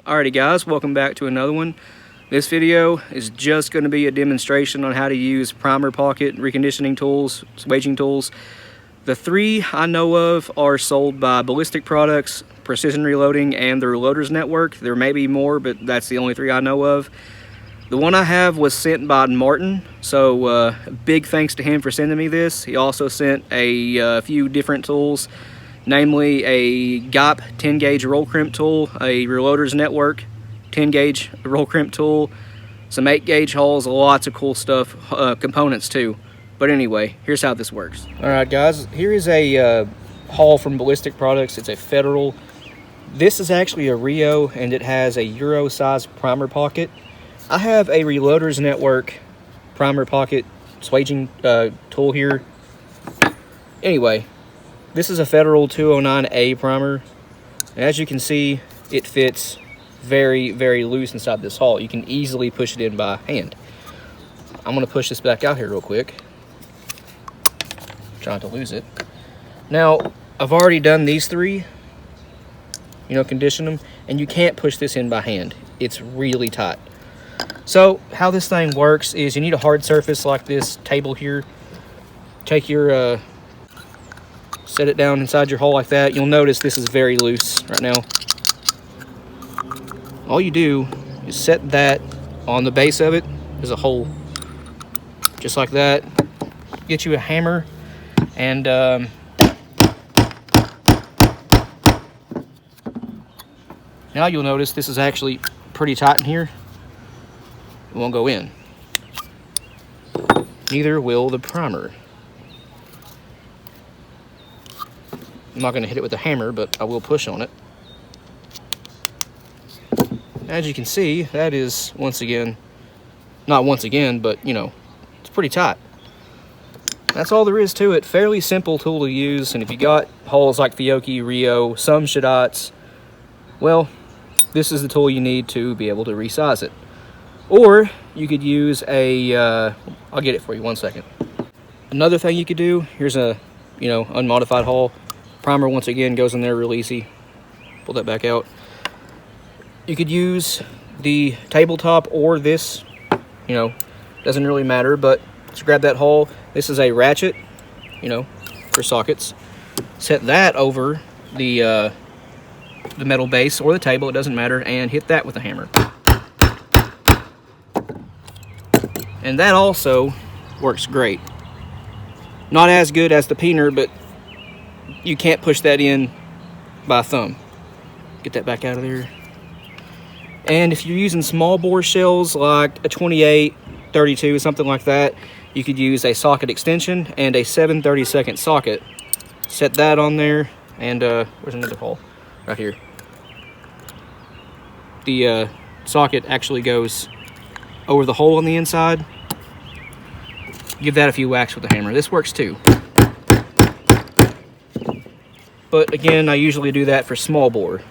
Alrighty guys, welcome back to another one. This video is just going to be a demonstration on how to use primer pocket reconditioning tools, swaging tools. The three I know of are sold by Ballistic Products, Precision Reloading, and the Reloaders Network. There may be more, but that's the only three I know of. The one I have was sent by Martin, so big thanks to him for sending me this. He also sent a few different tools, namely a GOP 10 gauge roll crimp tool, a Reloaders Network 10 gauge roll crimp tool, some 8 gauge hulls, lots of cool stuff, components too. But anyway, here's how this works. Alright guys, here is a hull from Ballistic Products. It's a Federal. This is actually a Rio, and it has a Euro size primer pocket. I have a Reloaders Network primer pocket swaging tool here. Anyway, this is a Federal 209A primer. And as you can see, it fits very, very loose inside this hull. You can easily push it in by hand. I'm going to push this back out here real quick. Trying to lose it. Now, I've already done these three, condition them, and you can't push this in by hand. It's really tight. So how this thing works is you need a hard surface like this table here. Take your set it down inside your hull like that. You'll notice this is very loose right now. All you do is set that on the base of it. There's a hole just like that. Get you a hammer and now you'll notice this is actually pretty tight in here. It won't go in. Neither will the primer. I'm not going to hit it with a hammer, but I will push on it. As you can see, that is not once again, but it's pretty tight. That's all there is to it. Fairly simple tool to use, and if you got hulls like Fiocchi, Rio, some Shadots, well, this is the tool you need to be able to resize it. Or you could use I'll get it for you, one second. Another thing you could do, here's a, unmodified hull. Primer, once again, goes in there real easy. Pull that back out. You could use the tabletop or this, doesn't really matter, but just grab that hull. This is a ratchet, for sockets. Set that over the metal base or the table, it doesn't matter, and hit that with a hammer. And that also works great. Not as good as the peener, but you can't push that in by thumb. Get that back out of there. And if you're using small bore shells like a 28, 32, something like that, you could use a socket extension and a 7/32 socket. Set that on there, and where's another hole? Right here. The socket actually goes over the hole on the inside. Give that a few whacks with the hammer. This works too. But again, I usually do that for small bore.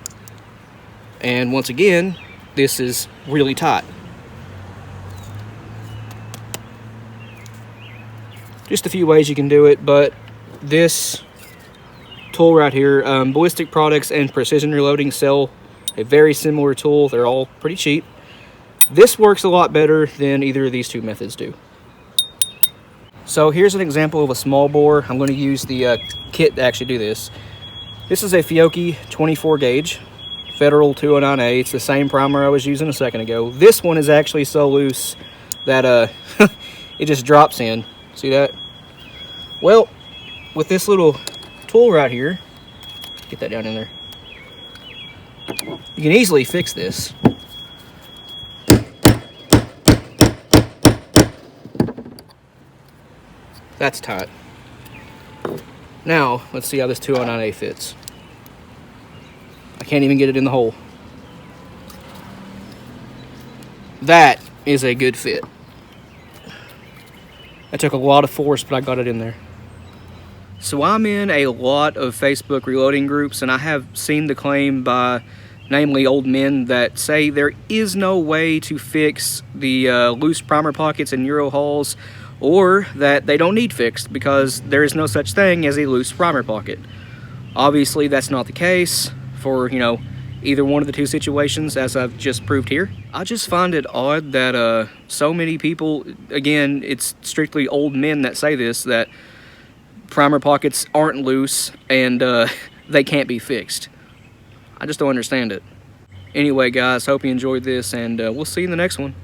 And once again, this is really tight. Just a few ways you can do it, but this tool right here, Ballistic Products and Precision Reloading sell a very similar tool. They're all pretty cheap. This works a lot better than either of these two methods do. So here's an example of a small bore. I'm going to use the kit to actually do this. This is a Fiocchi 24 gauge Federal 209A. It's the same primer I was using a second ago. This one is actually so loose that it just drops in. See that? Well, with this little tool right here, get that down in there, you can easily fix this. That's tight. Now, let's see how this 209A fits. I can't even get it in the hole. That is a good fit. That took a lot of force, but I got it in there. So I'm in a lot of Facebook reloading groups, and I have seen the claim by namely old men that say there is no way to fix the loose primer pockets in Euro hulls, or that they don't need fixed because there is no such thing as a loose primer pocket. Obviously that's not the case. For either one of the two situations as I've just proved here. I just find it odd that so many people, again, it's strictly old men that say this, that primer pockets aren't loose and they can't be fixed. I just don't understand it. Anyway guys, hope you enjoyed this, and we'll see you in the next one.